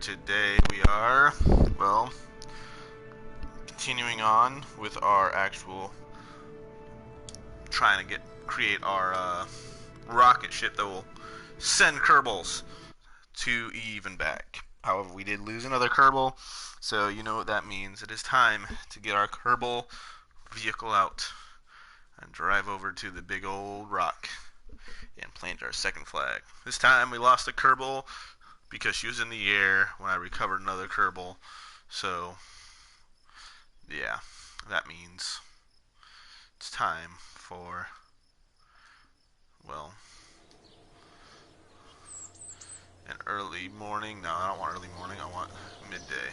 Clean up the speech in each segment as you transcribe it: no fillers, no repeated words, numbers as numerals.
Today we are, well, continuing on with our actual trying to create our rocket ship that will send Kerbals to Eve and back. However, we did lose another Kerbal, so you know what that means. It is time to get our Kerbal vehicle out and drive over to the big old rock and plant our second flag. This time we lost a Kerbal because she was in the air when I recovered another Kerbal. So, yeah, that means it's time for, well, an early morning. No, I don't want early morning. I want midday.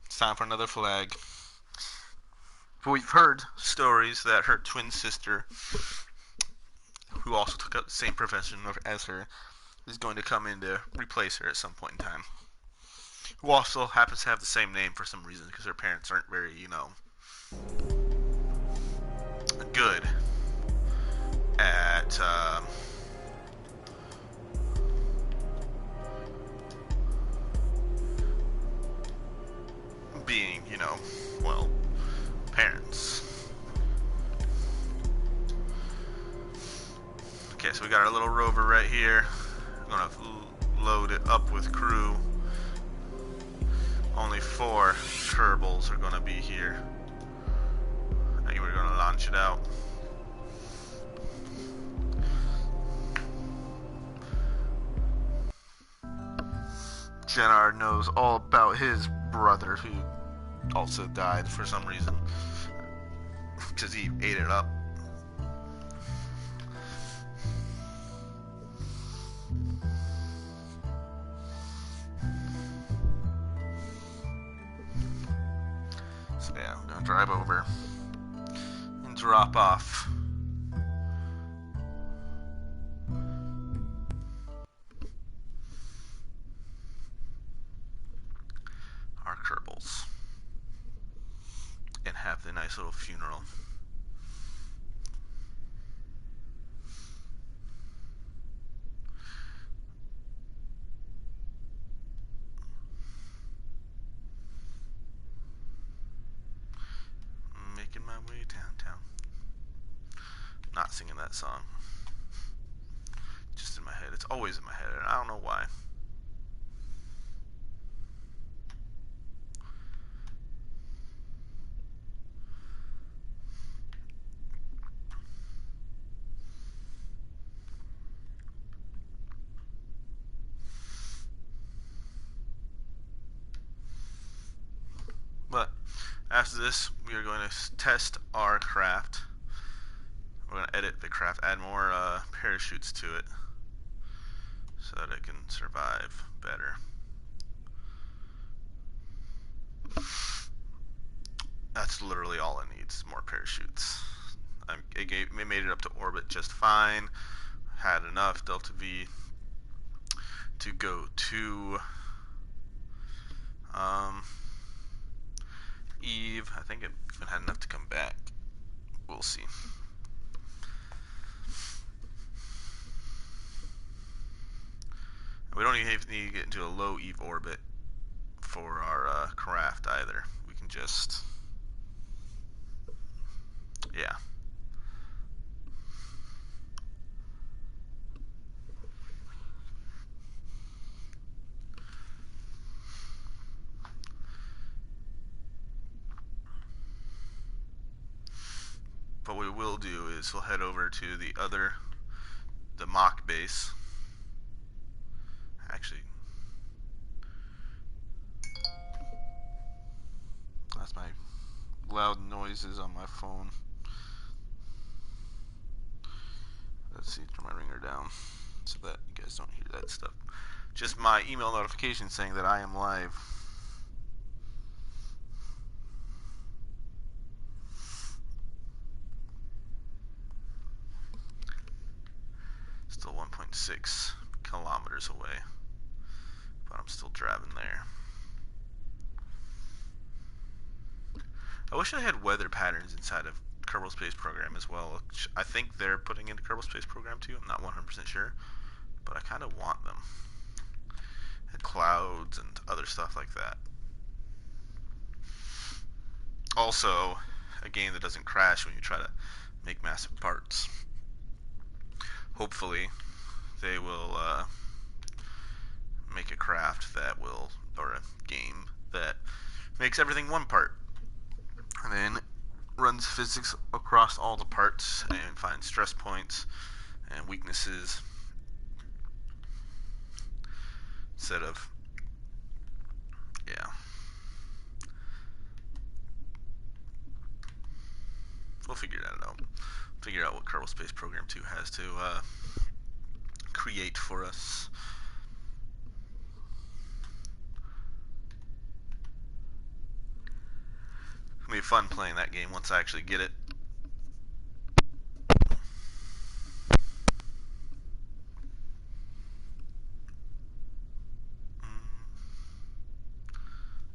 It's time for another flag. We've heard stories that her twin sister, who also took up the same profession as her, is going to come in to replace her at some point in time. Who also happens to have the same name for some reason because her parents aren't very, good at being, well, parents. Okay, so we got our little rover right here. We're gonna load it up with crew. Only 4 Kerbals are gonna be here. I think we're gonna launch it out. Gennard knows all about his brother who also died for some reason because he ate it up. So yeah, I'm gonna drive over and drop off our Kerbals and have the nice little funeral. Making my way downtown. Not singing that song. Just in my head. It's always in my head, and I don't know why. But after this, we are going to test our craft. We're going to edit the craft, add more parachutes to it so that it can survive better. That's literally all it needs, more parachutes. It made it up to orbit just fine. Had enough Delta V to go to Eve. I think it even had enough to come back. We'll see. We don't even need to get into a low Eve orbit for our craft either. We can just, yeah. But what we will do is we'll head over to the mock base. Actually, that's my loud noises on my phone. Let's see, turn my ringer down so that you guys don't hear that stuff. Just my email notification saying that I am live. Still 1.6 kilometers away, but I'm still driving there. I wish I had weather patterns inside of Kerbal Space Program as well. I think they're putting into Kerbal Space Program too. I'm not 100% sure, but I kind of want them. And clouds and other stuff like that. Also, a game that doesn't crash when you try to make massive parts. Hopefully, they will make a craft that will, or a game that makes everything one part, and then runs physics across all the parts and finds stress points and weaknesses instead of, yeah. We'll figure that out. Figure out what Kerbal Space Program 2 has to create for us. It'll be fun playing that game once I actually get it.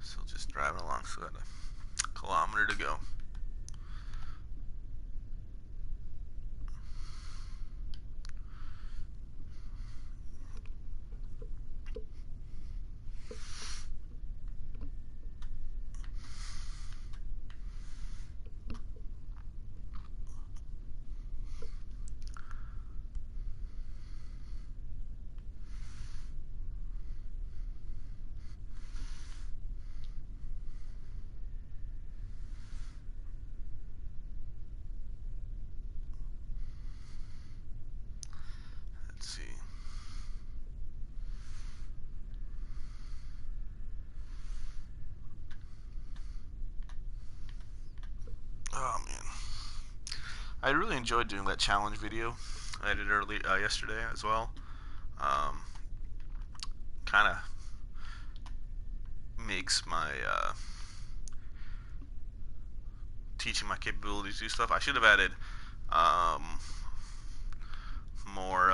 Still just driving along, so got a kilometer to go. Let's see. Oh man, I really enjoyed doing that challenge video I did early yesterday as well. Kind of makes my teaching my capabilities to do stuff. I should have added more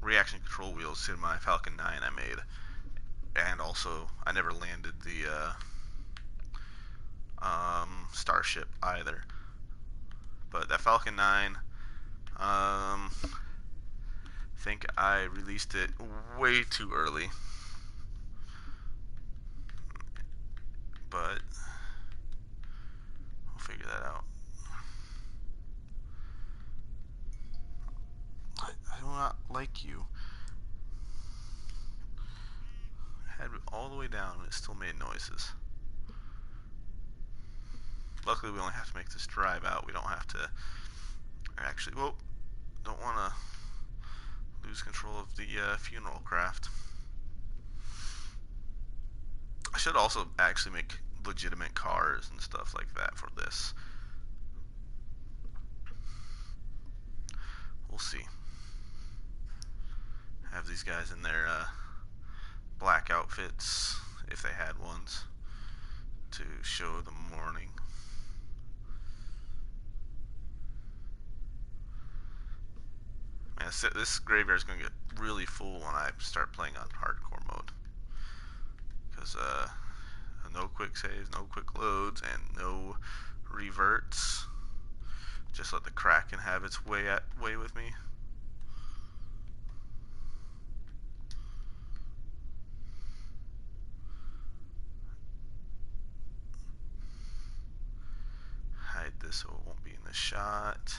reaction control wheels to my Falcon 9 I made, and also I never landed the Starship either. But that Falcon 9, I think I released it way too early. But we'll figure that out. I do not like you. I had it all the way down and it still made noises. Luckily, we only have to make this drive out. We don't have to actually, well, don't want to lose control of the funeral craft. I should also actually make legitimate cars and stuff like that for this. We'll see. Have these guys in their black outfits, if they had ones, to show the mourning. Man, this graveyard is going to get really full when I start playing on hardcore mode. Because no quick saves, no quick loads, and no reverts. Just let the Kraken have its way with me. Hide this so it won't be in the shot.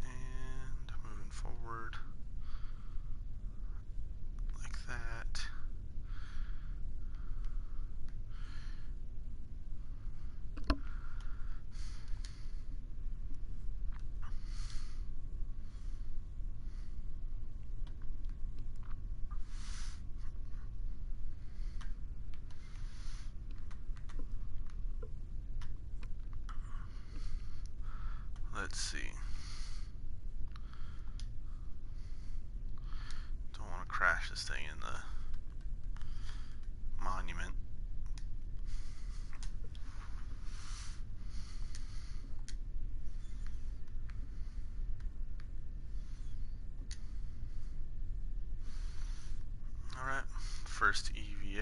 And moving forward like that. Let's see. Don't want to crash this thing in the monument. Alright, first EV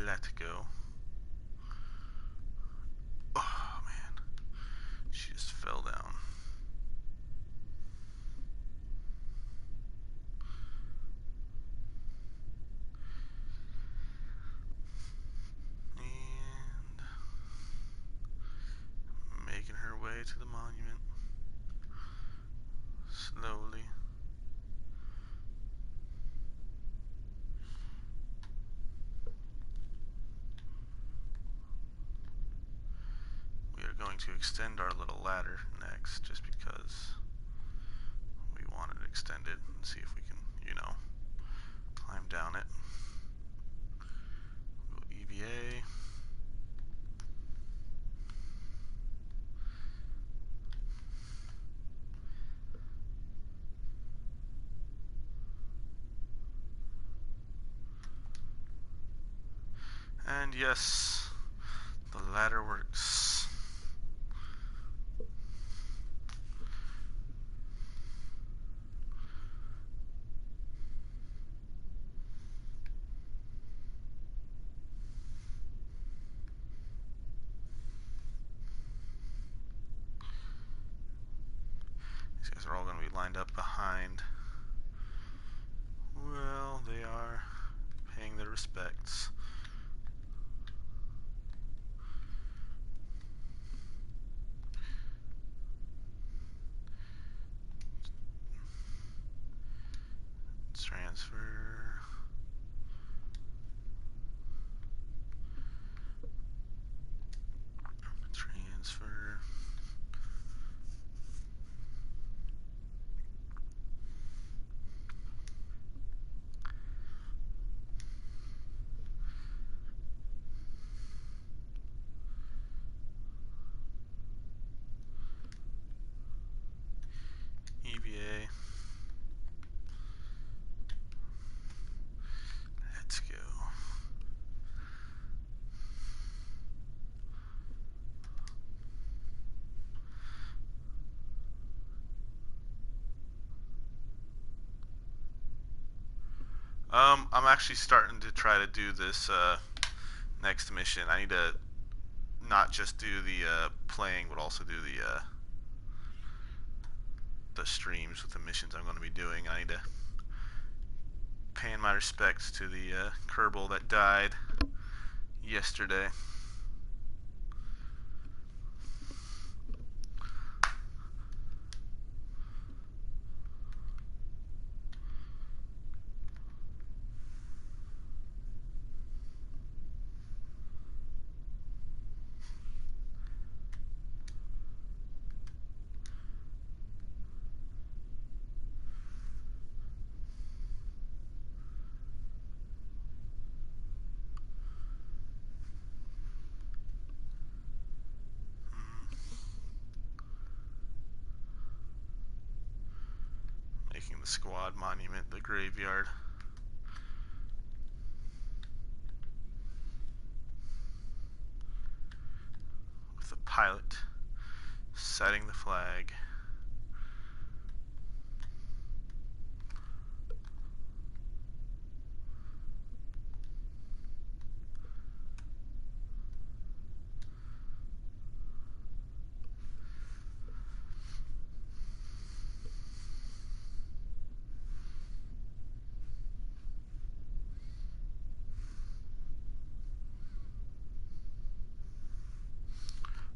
Let go. Oh man, she just fell down. And making her way to the monument slowly. We are going to extend our little ladder next, just because we wanted to extend it and see if we can, you know, climb down it. We'll EVA. And yes, the ladder works. These guys are all going to be lined up behind. Well, they are paying their respects. Transfer. Transfer. EVA. Let's go. I'm actually starting to try to do this next mission. I need to not just do the playing, but also do the streams with the missions I'm going to be doing. I need to pay my respects to the Kerbal that died yesterday. Making the squad monument the graveyard. With the pilot setting the flag.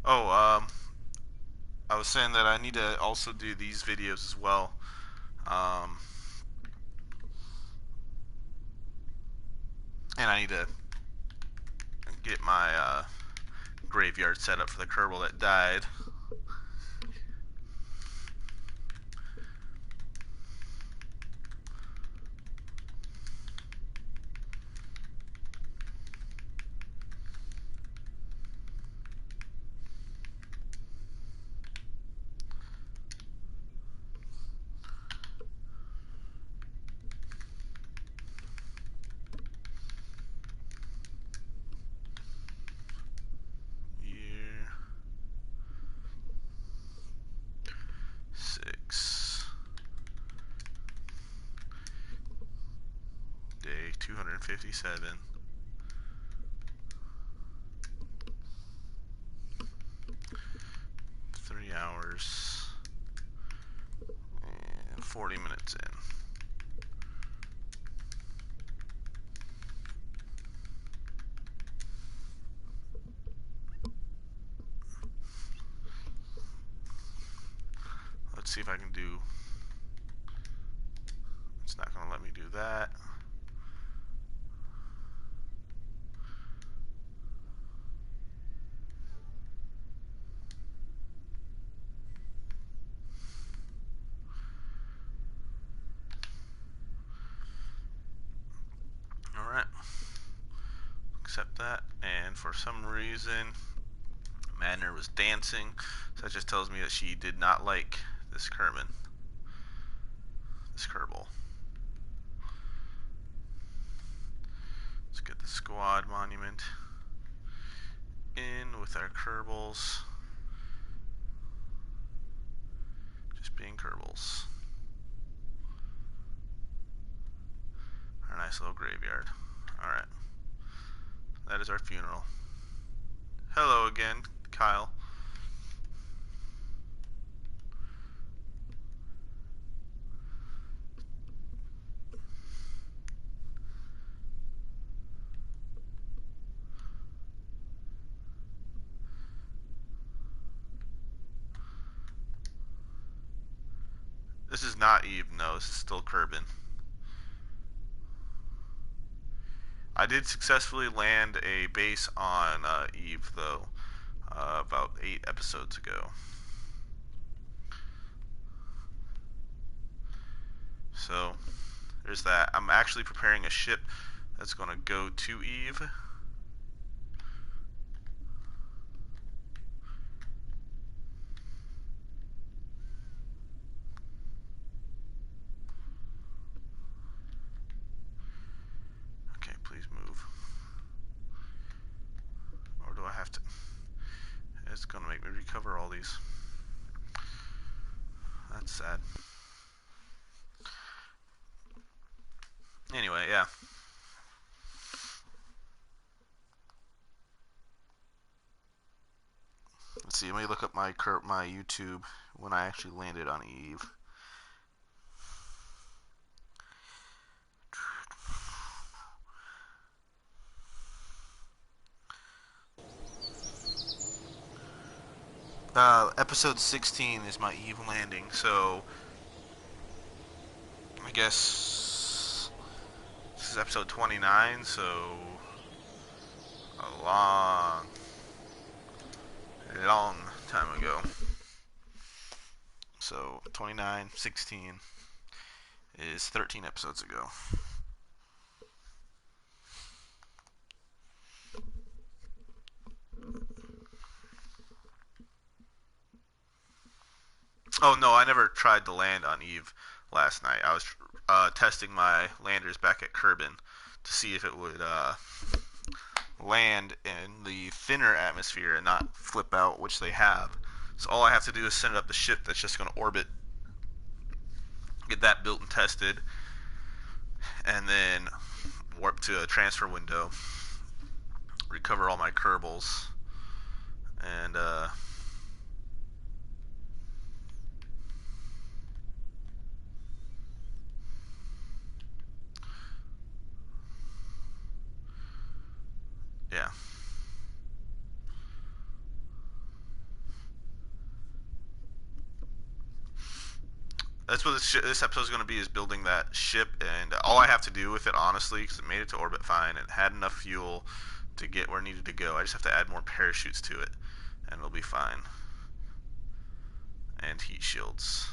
Oh, I was saying that I need to also do these videos as well. And I need to get my graveyard set up for the Kerbal that died. Year 6. Day 257. 40 minutes in. Let's see if I can do... It's not going to let me do that. Alright. Accept that. And for some reason, Madner was dancing. So that just tells me that she did not like this Kerbal. Let's get the squad monument in with our Kerbals. Just being Kerbals. Our nice little graveyard. Alright. That is our funeral. Hello again, Kyle. This is not Eve, no, this is still Kerbin. I did successfully land a base on Eve, though, about 8 episodes ago. So, there's that. I'm actually preparing a ship that's going to go to Eve. Okay, please move. Or do I have to? It's going to make me recover all these. That's sad. Anyway, yeah. Let's see, let me look up my YouTube when I actually landed on Eve. Episode 16 is my Eve landing, so I guess this is episode 29, so a long time ago. So 29, 16 is 13 episodes ago. Oh no, I never tried to land on Eve last night. I was testing my landers back at Kerbin to see if it would land in the thinner atmosphere and not flip out, which they have. So all I have to do is send up the ship that's just going to orbit, get that built and tested, and then warp to a transfer window, recover all my Kerbals, and yeah. That's what this episode is going to be, is building that ship, and all I have to do with it, honestly, because it made it to orbit fine, and it had enough fuel to get where it needed to go. I just have to add more parachutes to it, and it'll be fine. And heat shields.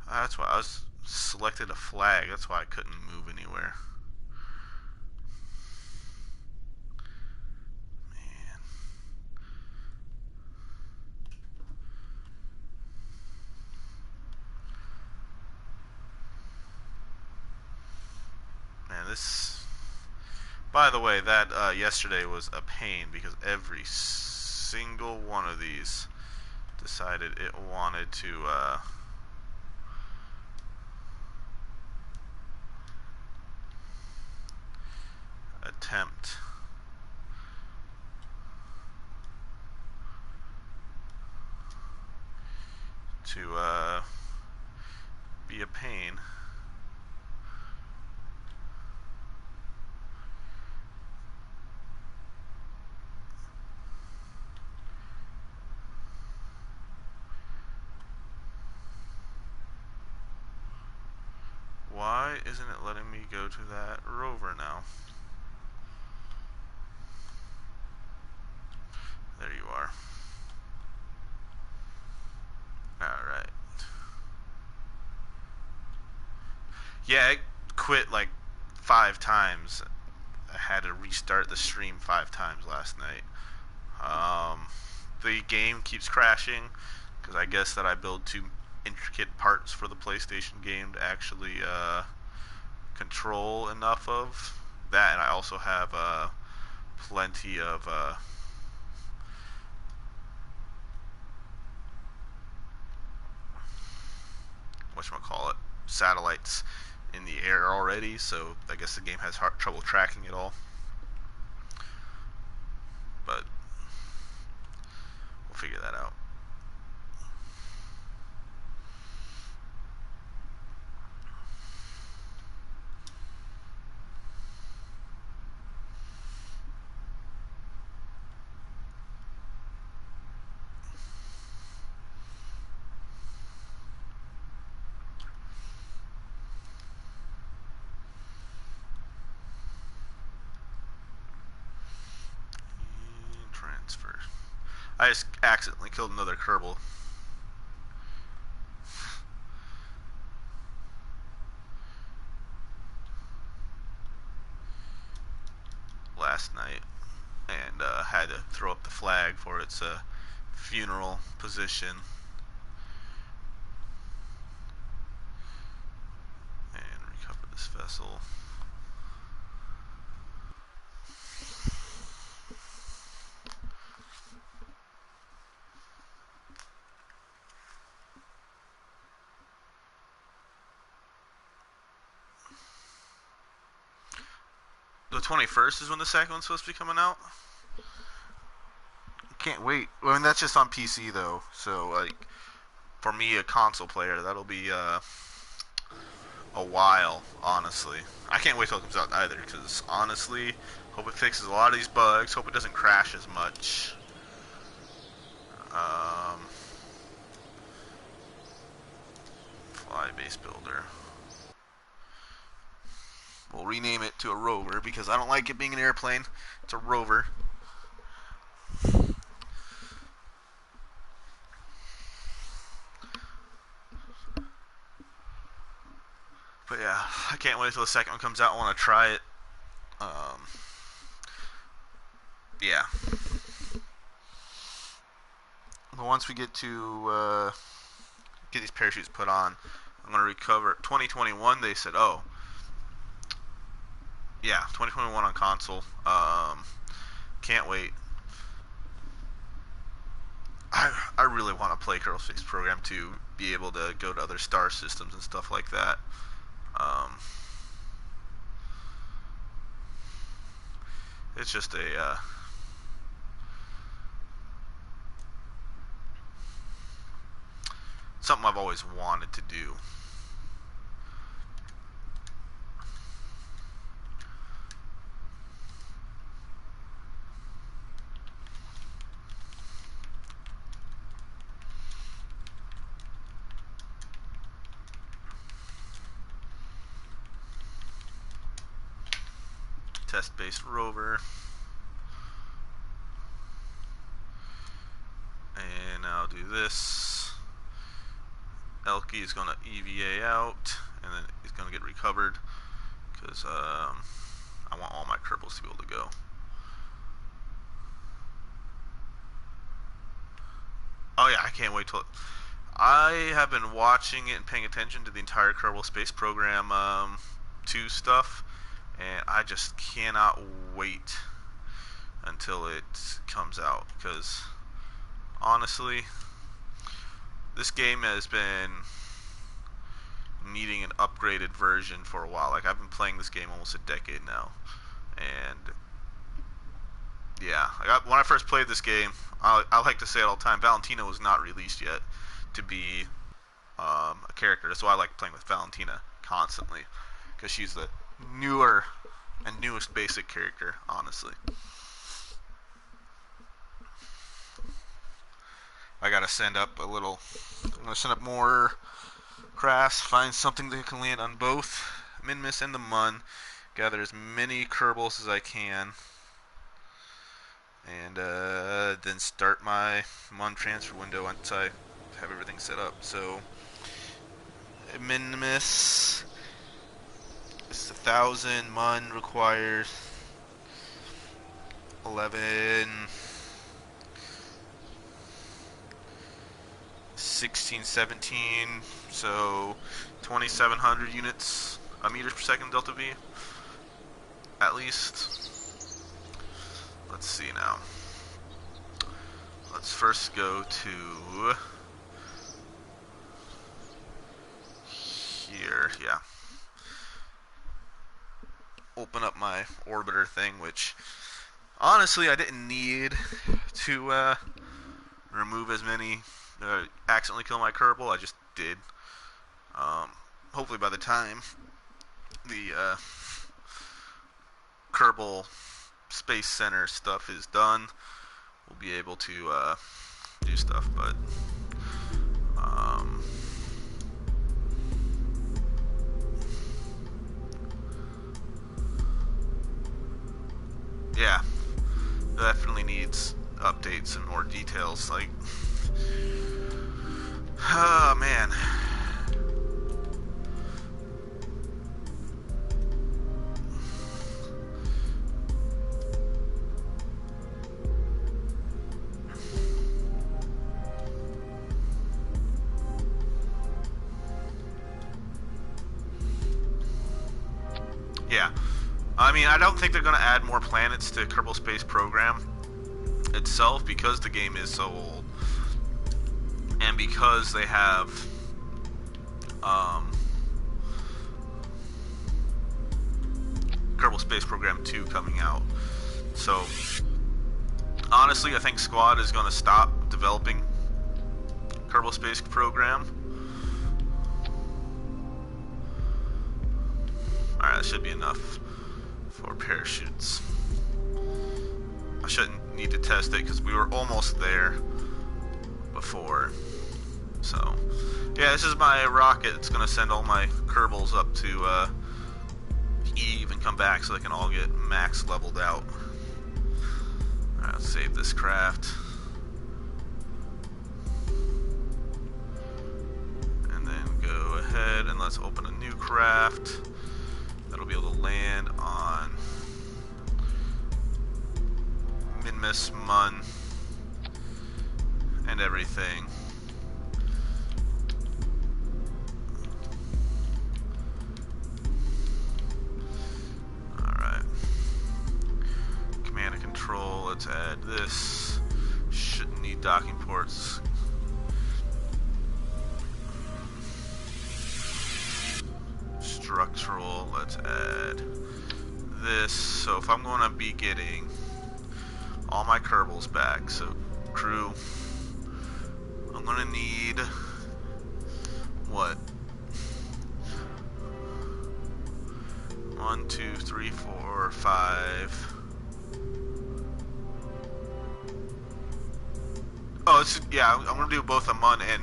That's why I was selected a flag. That's why I couldn't move anywhere. Man. Man, this... By the way, that yesterday was a pain because every single one of these decided it wanted to attempt to be a pain. Why isn't it letting me go to that rover now? There you are. Alright. Yeah, it quit like 5 times. I had to restart the stream 5 times last night. The game keeps crashing because I guess that I build too intricate parts for the PlayStation game to actually control enough of that, and I also have plenty of whatchamacallit, satellites in the air already, so I guess the game has trouble tracking it all. But we'll figure that out. And transfer. I just accidentally killed another Kerbal. Last night, and had to throw up the flag for its funeral position. And recover this vessel. The 21st is when the second one's supposed to be coming out. Can't wait. I mean, that's just on PC though, so like for me, a console player, that'll be a while. Honestly, I can't wait till it comes out either, because honestly, hope it fixes a lot of these bugs. Hope it doesn't crash as much. Fly base builder. We'll rename it to a rover because I don't like it being an airplane. It's a rover. But yeah, I can't wait till the second one comes out. I want to try it. Yeah. But once we get to get these parachutes put on, I'm going to recover. 2021, they said, oh, yeah, 2021 on console. Can't wait. I really want to play Kerbal Space Program to be able to go to other star systems and stuff like that. It's just a something I've always wanted to do. Test-based rover. And I'll do this. Elky is going to EVA out, and then it's going to get recovered, because I want all my Kerbals to be able to go. Oh yeah, I can't wait till... I have been watching it and paying attention to the entire Kerbal Space Program 2 stuff, and I just cannot wait until it comes out, because honestly, this game has been needing an upgraded version for a while. Like, I've been playing this game almost a decade now, And yeah, when I first played this game, I like to say it all the time, Valentina was not released yet to be a character. That's why I like playing with Valentina constantly, because she's the newer and newest basic character, honestly. I gotta send up a little. I'm gonna send up more crafts. Find something that can land on both Minmus and the Mun. Gather as many Kerbals as I can, and then start my Mun transfer window once I have everything set up. So Minmus, it's 1,000. Mun requires 11. 16, 17, so 2,700 units meters per second delta V, at least. Let's see now. Let's first go to here, yeah. Open up my orbiter thing, which honestly I didn't need to remove as many accidentally kill my Kerbal. I just did. Hopefully by the time the Kerbal Space Center stuff is done, we'll be able to do stuff, but yeah, definitely needs updates and more details, like oh man. Yeah. I mean, I don't think they're going to add more planets to Kerbal Space Program itself, because the game is so old. And because they have Kerbal Space Program 2 coming out. So honestly, I think Squad is going to stop developing Kerbal Space Program. Alright, that should be enough for parachutes. I shouldn't need to test it because we were almost there before. So yeah, this is my rocket. It's gonna send all my Kerbals up to Eve and come back so they can all get max leveled out. Alright, let's save this craft. And then go ahead and let's open a new craft that'll be able to land on Minmus, Mun, and everything. Alright. Command and control, let's add this. Shouldn't need docking ports. Structural, let's add this. So if I'm going to be getting all my Kerbals back, so crew, I'm going to need what? 1, 2, 3, 4, 5. Oh, it's, yeah, I'm going to do both a Mun and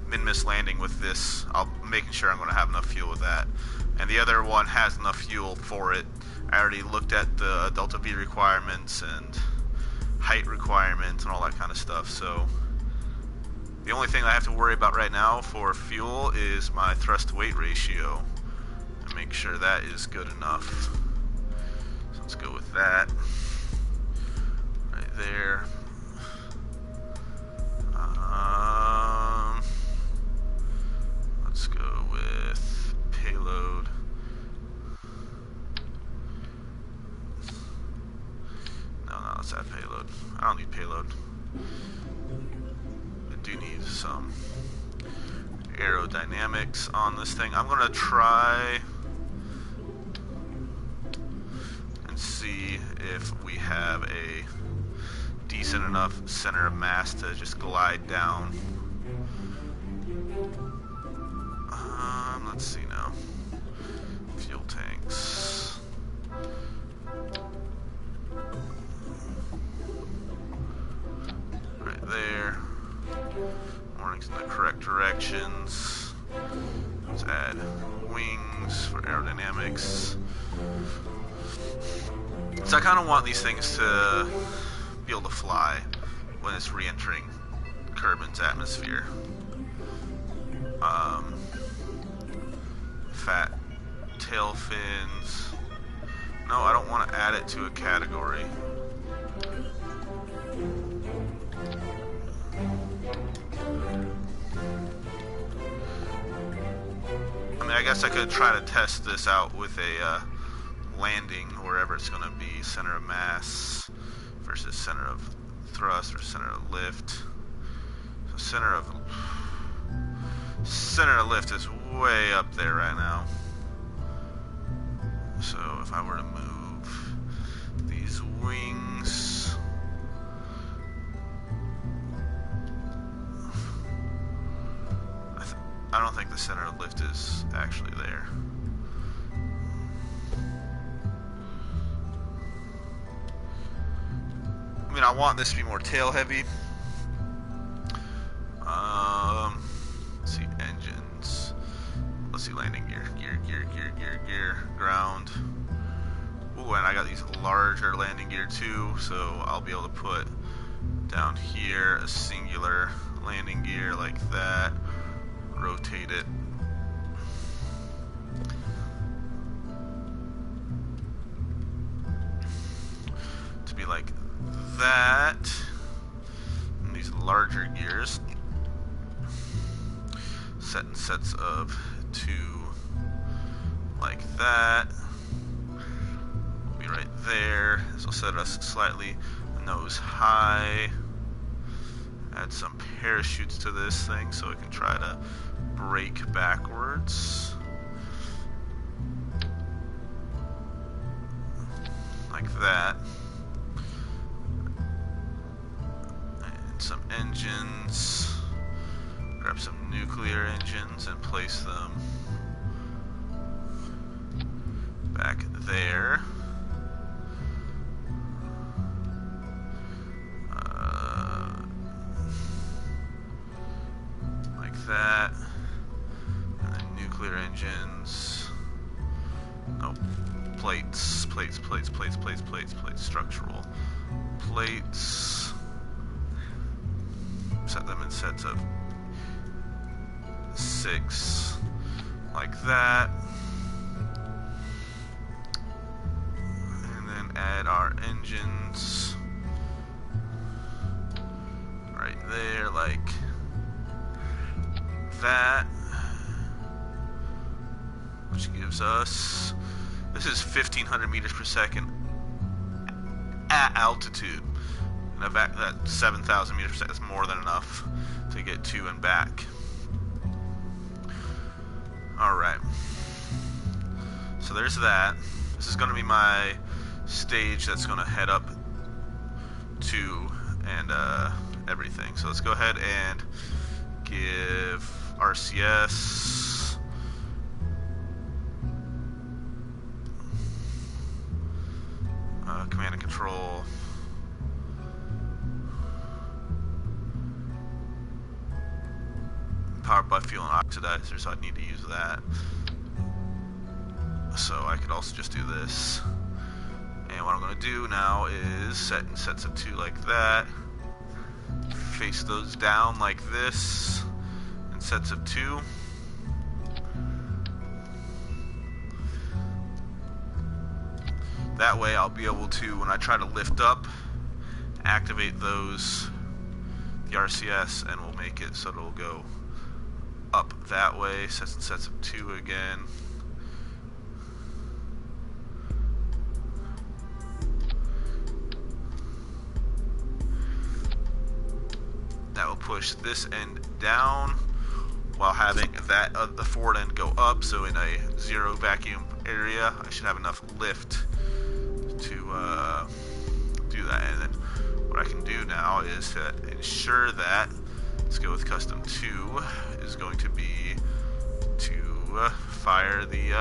Minmus landing with this. I'm making sure I'm going to have enough fuel with that. And the other one has enough fuel for it. I already looked at the Delta V requirements and height requirements and all that kind of stuff. So the only thing I have to worry about right now for fuel is my thrust to weight ratio. And make sure that is good enough. So let's go with that. Right there. Let's go with payload. No, let's add payload. I don't need payload. I do need some aerodynamics on this thing. I'm gonna try and see see if we have a decent enough center of mass to just glide down. Let's see now. Fuel tanks. Right there. Warnings in the correct directions. Let's add wings for aerodynamics. So I kind of want these things to be able to fly when it's re-entering Kerbin's atmosphere. Fat tail fins. No, I don't want to add it to a category. I mean, I guess I could try to test this out with a landing wherever it's going to be, center of mass versus center of thrust or center of lift. So center of lift is way up there right now. So if I were to move these wings, I don't think the center of lift is actually there. I mean, I want this to be more tail heavy. Let's see, engines. Let's see, landing gear, gear, ground. Ooh, and I got these larger landing gear too, so I'll be able to put down here a singular landing gear like that. Rotate it. To be like that. And these larger gears. Set in sets of 2 like that. We'll be right there. This will set us slightly nose high. Add some parachutes to this thing so it can try to brake backwards. Like that. And some engines. Grab some nuclear engines and place them back there. Like that. And then nuclear engines. Nope. Plates. Structural plates. Set them in sets of 6 like that, and then add our engines right there like that, which gives us, this is 1500 meters per second at altitude, and that 7,000 meters per second is more than enough to get to and back. Alright, so there's that. This is going to be my stage that's going to head up to and everything. So let's go ahead and give RCS command and control. Powered by fuel and oxidizer, so I'd need to use that. So I could also just do this. And what I'm going to do now is set in sets of 2 like that. Face those down like this in sets of 2. That way I'll be able to, when I try to lift up, activate those, the RCS, and we'll make it so it'll go up that way. Sets and sets of 2 again. That will push this end down while having that the forward end go up. So in a 0 vacuum area, I should have enough lift to do that. And then what I can do now is to ensure that, let's go with custom 2, is going to be to fire the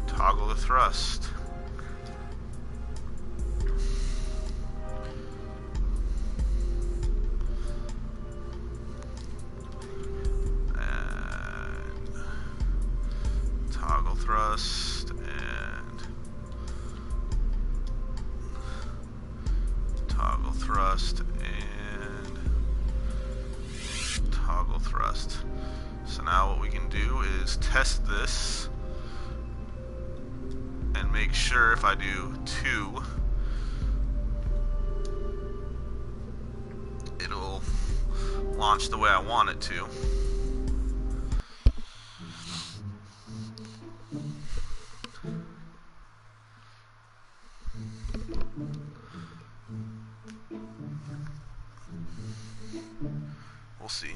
toggle the thrust. Thrust and toggle thrust and toggle thrust. So now what we can do is test this and make sure if I do 2, it'll launch the way I want it to. We'll see.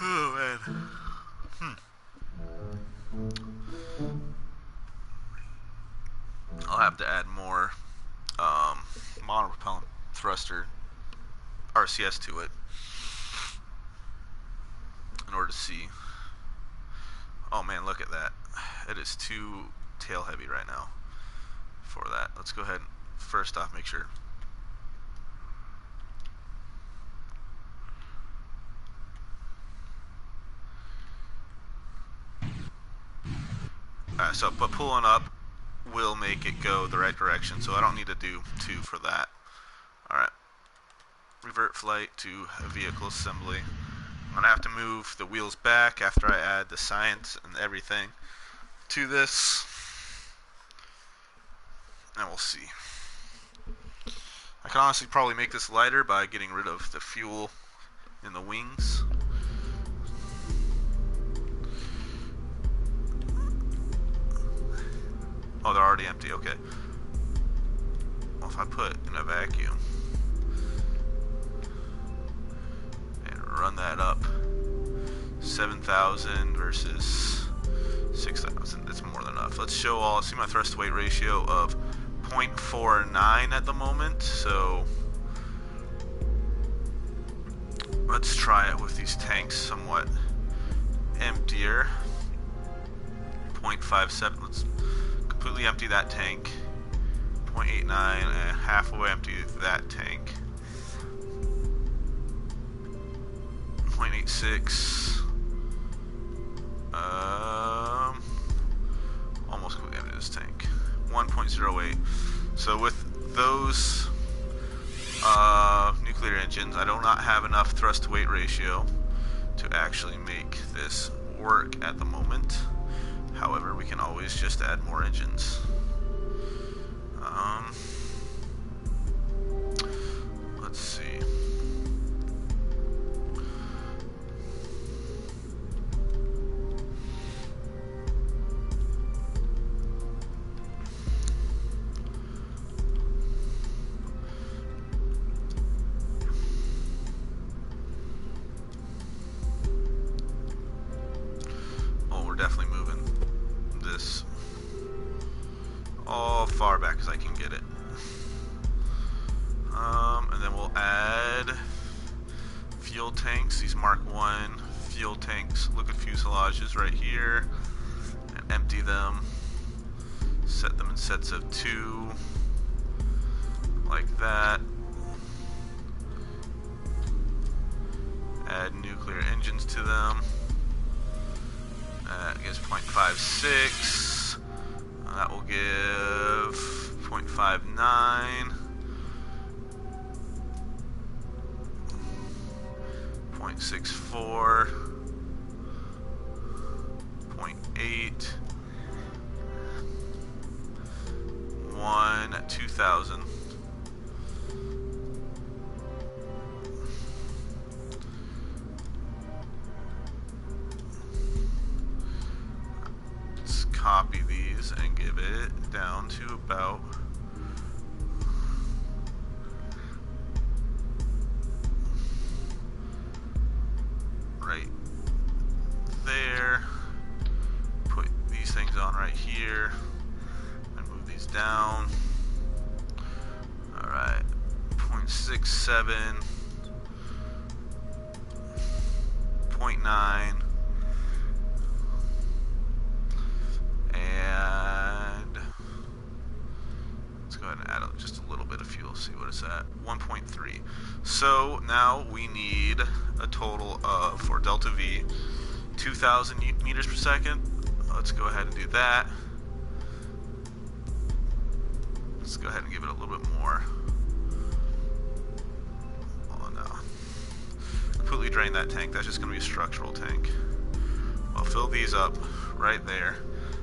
Oh man. I'll have to add more monopropellant thruster RCS to it in order to see. Oh man, look at that. It is too tail heavy right now for that. Let's go ahead and first off make sure. Alright, so but pulling up will make it go the right direction, so I don't need to do 2 for that. Alright. Revert flight to vehicle assembly. I'm going to have to move the wheels back after I add the science and everything to this. And we'll see. I can honestly probably make this lighter by getting rid of the fuel in the wings. Oh, they're already empty, okay. Well, if I put in a vacuum and run that up, 7,000 versus 6,000, that's more than enough. Let's show all, see my thrust to weight ratio of 0.49 at the moment, so let's try it with these tanks somewhat emptier. 0.57, let's completely empty that tank. 0.89 and halfway empty that tank. 0.86. Almost completely empty this tank. 1.08. So with those nuclear engines, I do not have enough thrust to weight ratio to actually make this work at the moment. However, we can always just add more engines. Let's see. Oh, we're definitely moving this all far back as I can get it. And then we'll add fuel tanks, these Mark 1 fuel tanks, liquid fuselages right here, and empty them, set them in sets of 2, like that. Add nuclear engines to them. That gives 0.56. That will give 0.59. 0.64. 0.8. 1. 2,000. to about right there. Put these things on right here and move these down. Alright, 0.67, 0.9, and let's go ahead and add just a little bit of fuel, see what it's at, 1.3. So now we need a total of, for delta V, 2,000 meters per second. Let's go ahead and do that. Let's go ahead and give it a little bit more. Oh no. Completely drain that tank. That's just going to be a structural tank. I'll fill these up right there.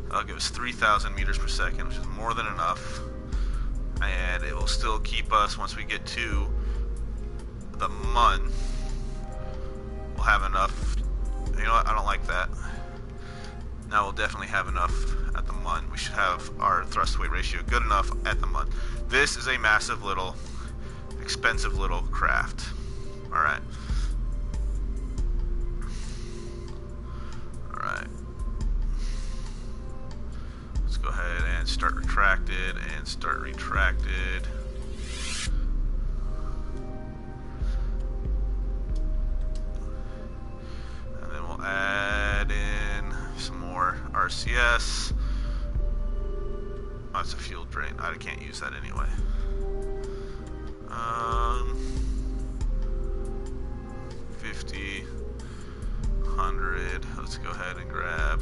That'll give us 3,000 meters per second, which is more than enough. And it will still keep us, once we get to the MUN, we'll have enough. You know what? I don't like that. Now we'll definitely have enough at the MUN. We should have our thrust-to-weight ratio good enough at the MUN. This is a massive little, expensive little craft. Alright. Alright. Let's go ahead and start retracted and start retracted. And then we'll add in some more RCS. Oh, it's a fuel drain. I can't use that anyway. 50, 100. Let's go ahead and grab.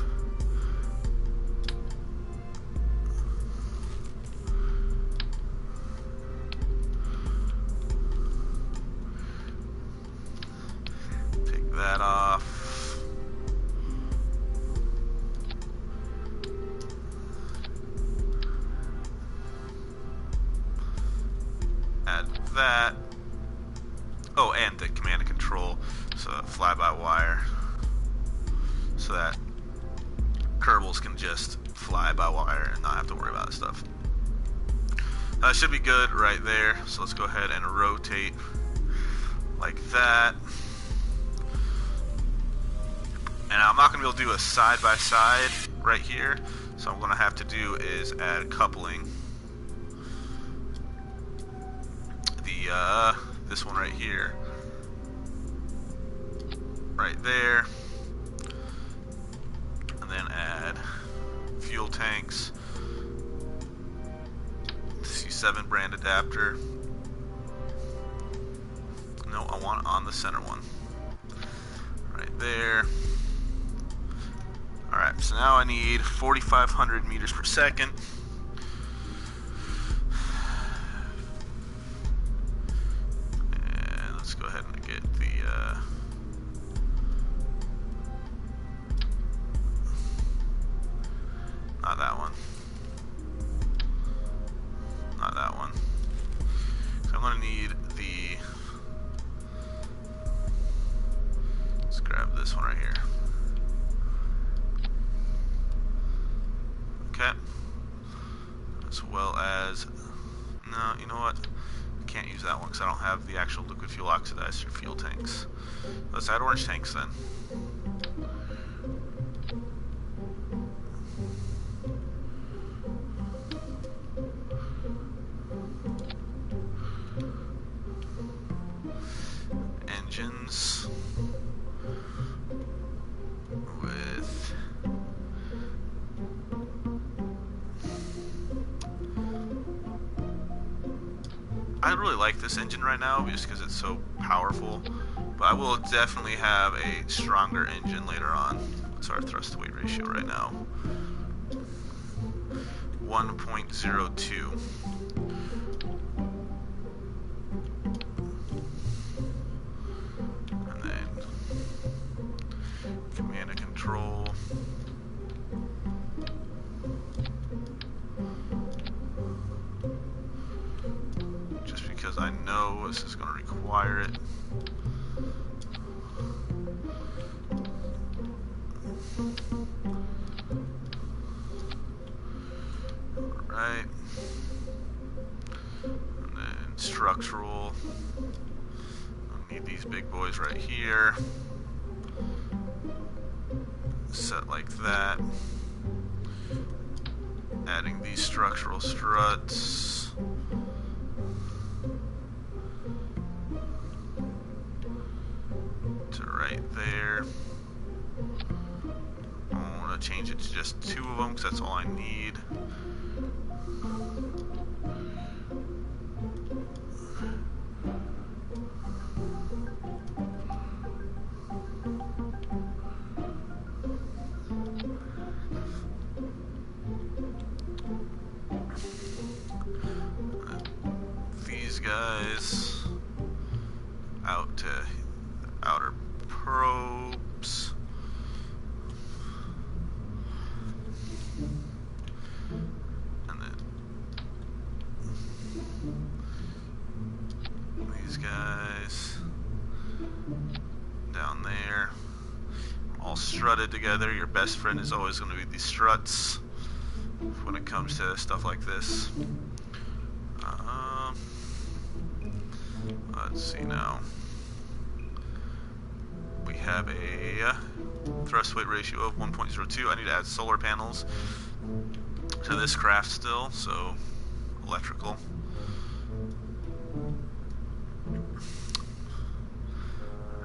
Take that off. Add that. Oh, and the command and control, so fly-by-wire, so that Kerbals can just fly by wire and not have to worry about that stuff. That should be good right there. So let's go ahead and rotate like that. And I'm not going to be able to do a side-by-side right here, so what I'm going to have to do is add coupling. This one right here, right there, and then add fuel tanks, C7 brand adapter. No, I want it on the center one, right there. Alright, so now I need 4,500 meters per second. Go ahead and get the not that one, not that one. So I'm going to need the, let's grab this one right here. Okay, as well as, no, you know what? Can't use that one because I don't have the actual liquid fuel oxidizer fuel tanks. Let's add orange tanks then. Engines with I really like this engine right now just because it's so powerful, but I will definitely have a stronger engine later on. What's our thrust-to-weight ratio right now? 1.02. And then command and control. Because I know this is going to require it. Alright. structural. I need these big boys right here. Set like that. Adding these structural struts. To right there. I want to change it to just 2 of them because that's all I need. These guys out to outer probes. And then these guys down there. All strutted together. Your best friend is always going to be these struts when it comes to stuff like this. Let's see now. We have a thrust weight ratio of 1.02. I need to add solar panels to this craft still, so electrical.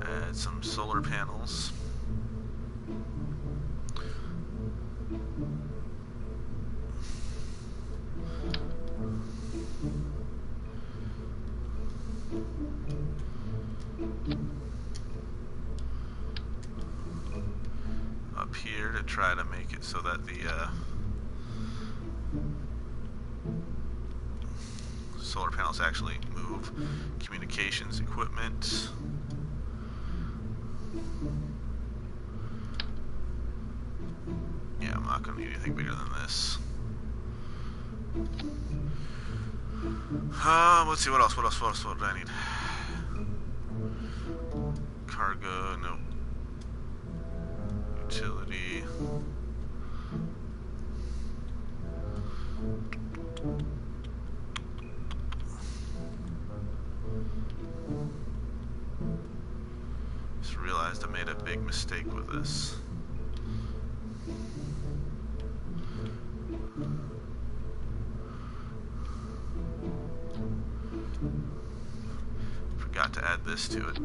Add some solar panels. Up here to try to make it so that the solar panels actually move communications equipment. Yeah, I'm not going to need anything bigger than this. Let's see, what else? What do I need? Cargo, no. Utility. Just realized I made a big mistake with this. Forgot to add this to it.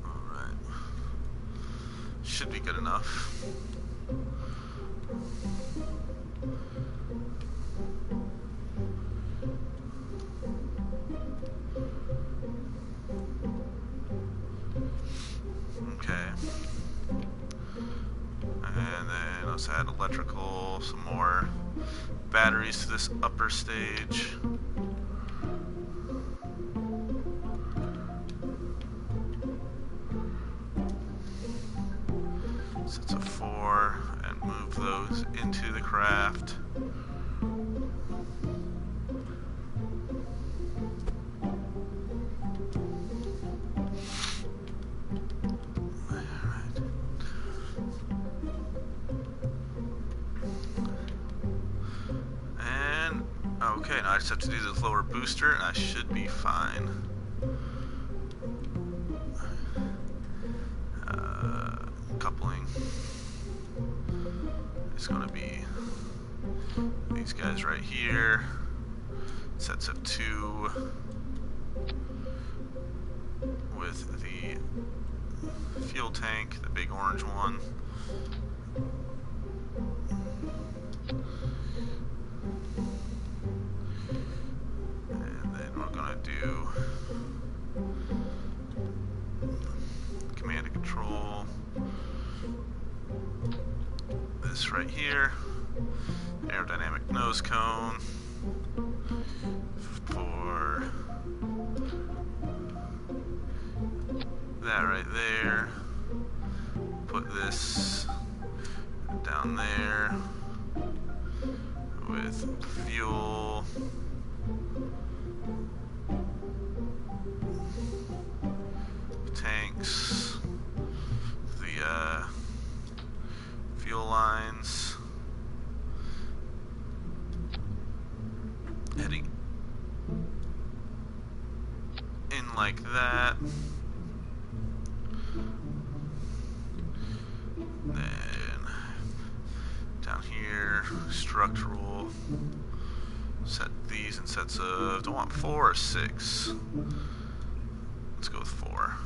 Alright. Should be good enough. Okay. And then let's add electrical, some more batteries to this upper stage. Sets of 4 and move those into the craft. Okay, now I just have to do the lower booster and I should be fine. Coupling is going to be these guys right here. Sets of 2 with the fuel tank, the big orange one. Do command and control this right here, aerodynamic nose cone for that right there. Put this down there with fuel. Tanks, the fuel lines, like that. Then down here, structural. Set these in sets of, do I want 4 or 6? Let's go with 4.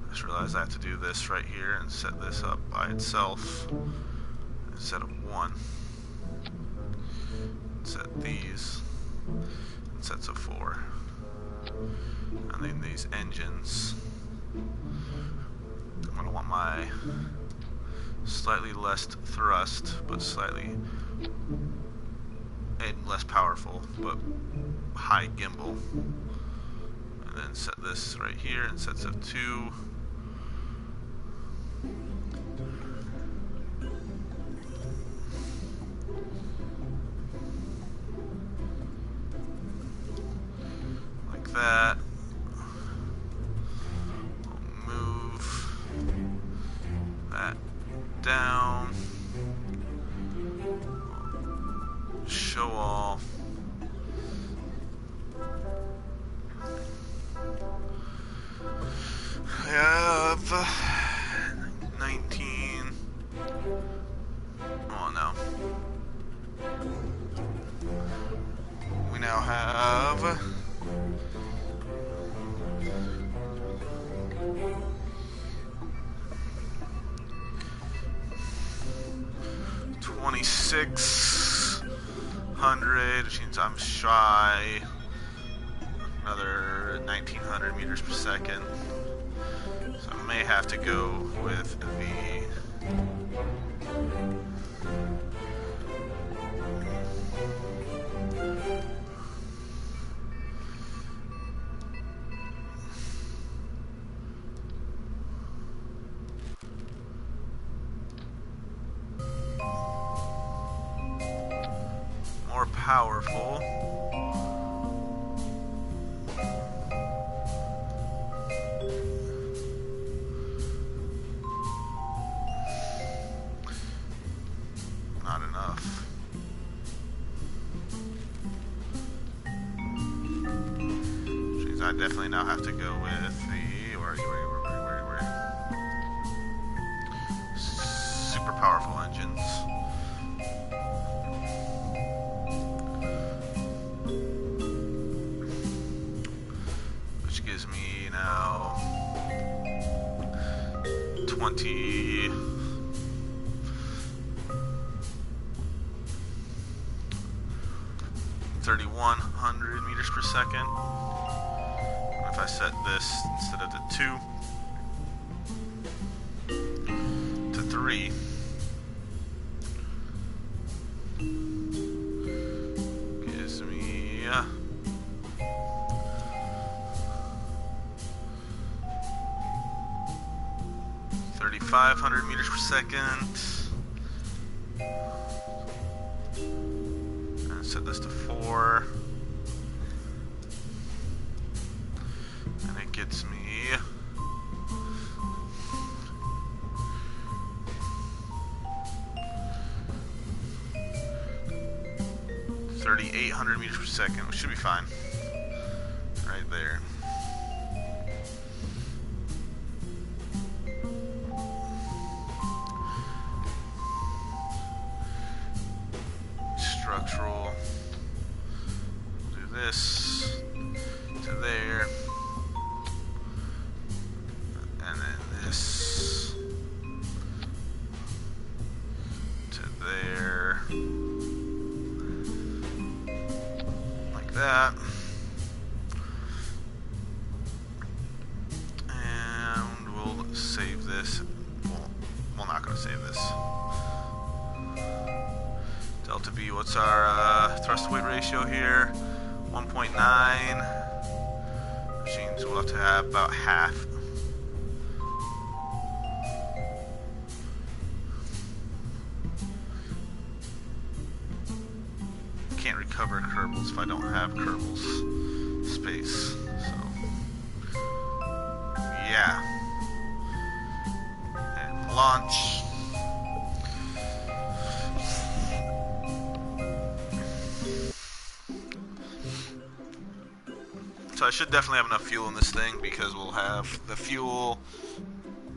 I just realized I have to do this right here and set this up by itself instead of 1. Set these in sets of 4. And then these engines, I'm going to want my slightly less thrust, but slightly and less powerful, but high gimbal. And then set this right here in sets of 2. Like that. Move that down. Show all. I have 19. Oh no. We now have 2600, which means I'm shy another 1900 meters per second. So I may have to go with the more powerful. Not enough. Which means I definitely now have to go with the where super powerful engines. Which gives me now 3100 meters per second. And if I set this instead of the 2 to 3, gives me 3500 meters per second. And set this to 4. And it gets me 3800 meters per second, which should be fine. Right there. Structural. Do this to there. And then this to there. Like that. And we'll save this. Well, we're not going to save this. Delta V, what's our thrust to weight ratio here? 1.9. Which means we'll have to have about half. Can't recover Kerbals if I don't have Kerbals space. So, yeah. And launch. So I should definitely have enough fuel in this thing, because we'll have the fuel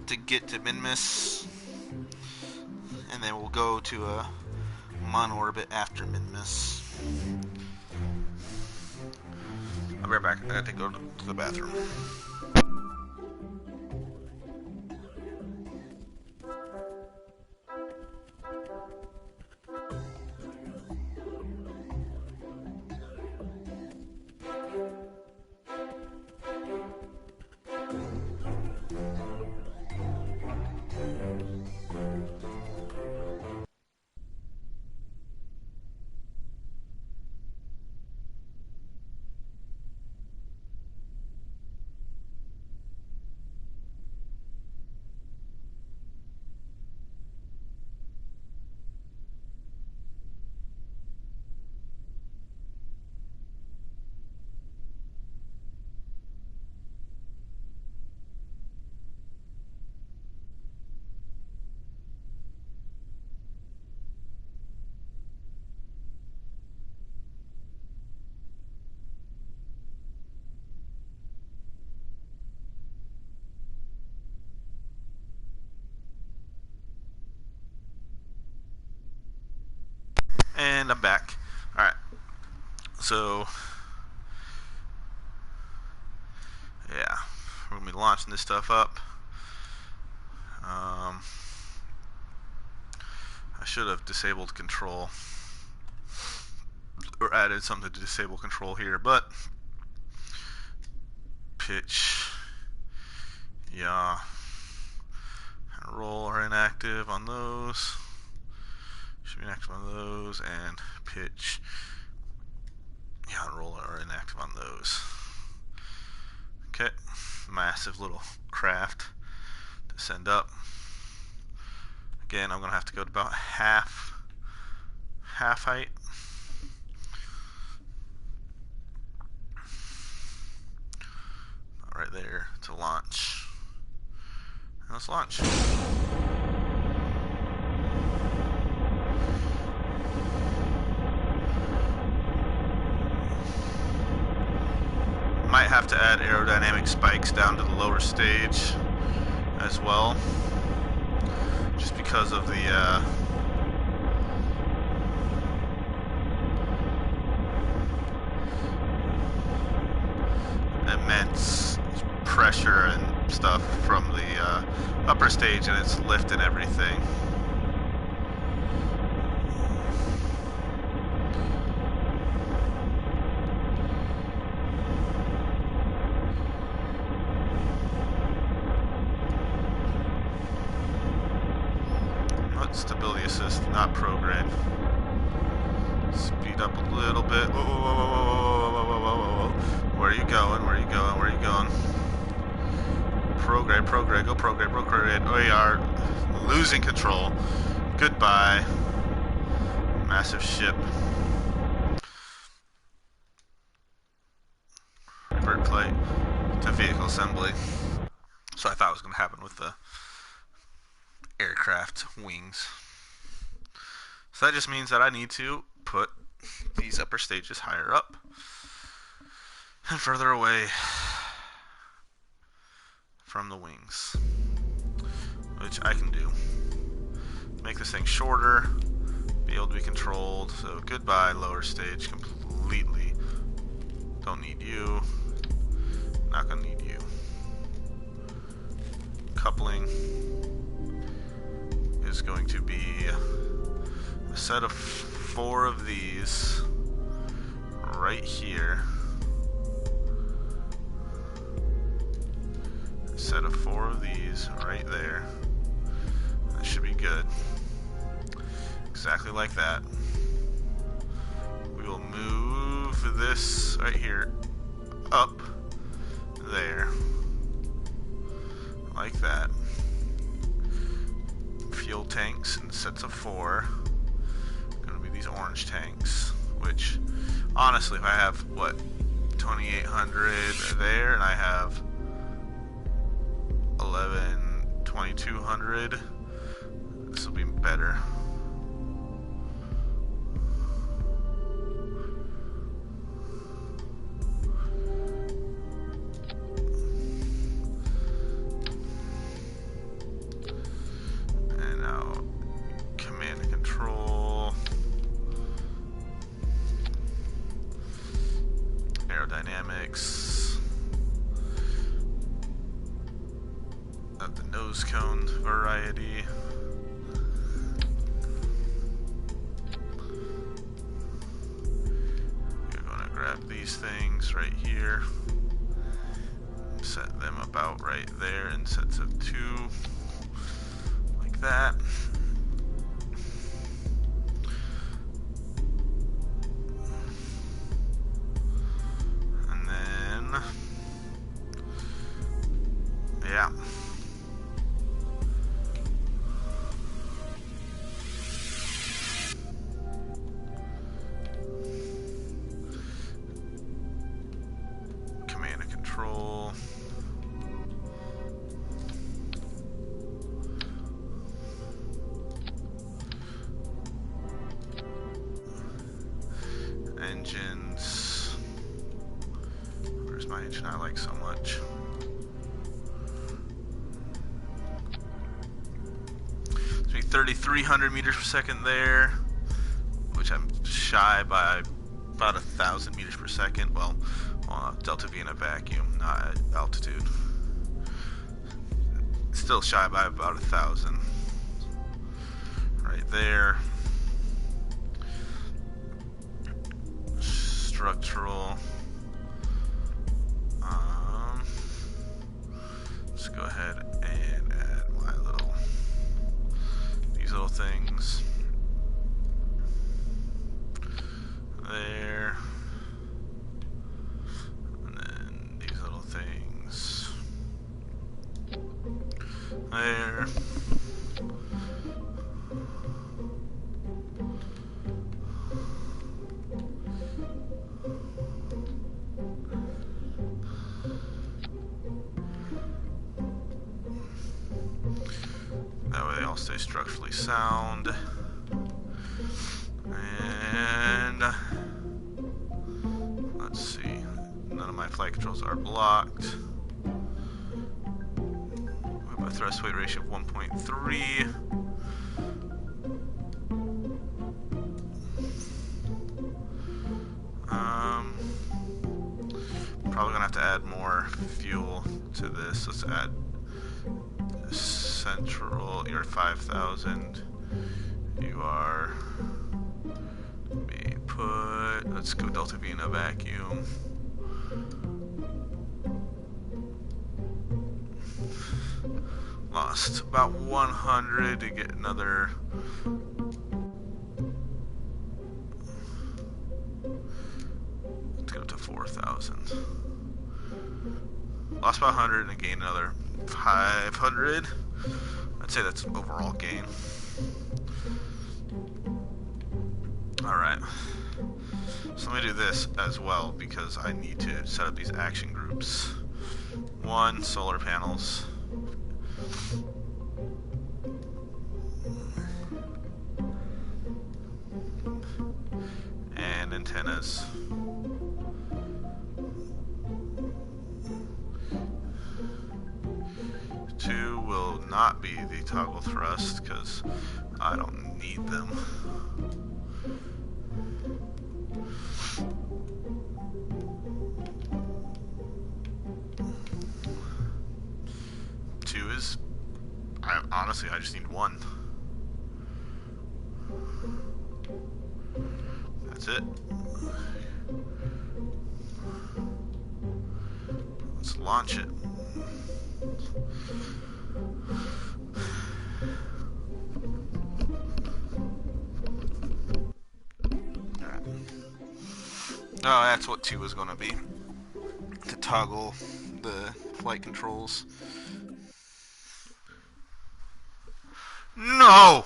to get to Minmus, and then we'll go to a Mon orbit after Minmus. I'll be right back. I have to go to the bathroom. And I'm back. Alright. So, yeah. We're going to be launching this stuff up. I should have disabled control. Or added something to disable control here, but pitch, yeah, and roll are inactive on those. Should be inactive on those, and pitch, yeah, and roll are inactive on those. Okay, massive little craft to send up. Again, I'm gonna have to go to about half height. Right there to launch. And let's launch. Might have to add aerodynamic spikes down to the lower stage as well, just because of the immense pressure and stuff from the upper stage, and its lift and everything. What? Stability assist, not prograde. Speed up a little bit. Whoa, whoa, whoa, whoa, whoa, whoa, whoa, whoa, whoa. Where are you going? Where are you going? Where are you going? Prograde, prograde, go prograde, prograde. We are losing control. Goodbye. Massive ship. Bird plate to vehicle assembly. So I thought it was going to happen with the aircraft wings. So that just means that I need to put these upper stages higher up and further away from the wings, which I can do. Make this thing shorter, be able to be controlled. So goodbye lower stage completely. Don't need you. Not gonna need you. Coupling is going to be a set of 4 of these right here. A set of 4 of these right there. That should be good. Exactly like that. We will move this right here up there. Like that. Fuel tanks in sets of 4. Gonna be these orange tanks, which honestly, if I have what 2,800 there and I have 2,200, this will be better. 6 of the nose cone variety. You're going to grab these things right here, set them about right there in sets of 2, like that. And then, yeah. Command and control. Engines. Where's my engine I like so much? It's 3,300 meters per second there, which I'm shy by about 1,000 meters per second. Well, delta V in a vacuum, not at altitude. Still shy by about 1,000. Right there. Structural. Let's go ahead and add these little things there, and then these little things there. That way they all stay structurally sound. And let's see, none of my flight controls are blocked. We have a thrust weight ratio of 1.3. Probably gonna have to add more fuel to this. Let's add central. You're 5,000. You are. Let's go delta V in a vacuum. Lost about 100 to get another. Let's go to 4,000. Lost about 100 and gained another 500. I'd say that's an overall gain. Alright. So let me do this as well because I need to set up these action groups. 1, solar panels. And antennas. 2 will not be the toggle thrust because I don't need them. Honestly, I just need 1. That's it. Let's launch it. Alright. Oh, that's what 2 was going to be. To toggle the flight controls. No!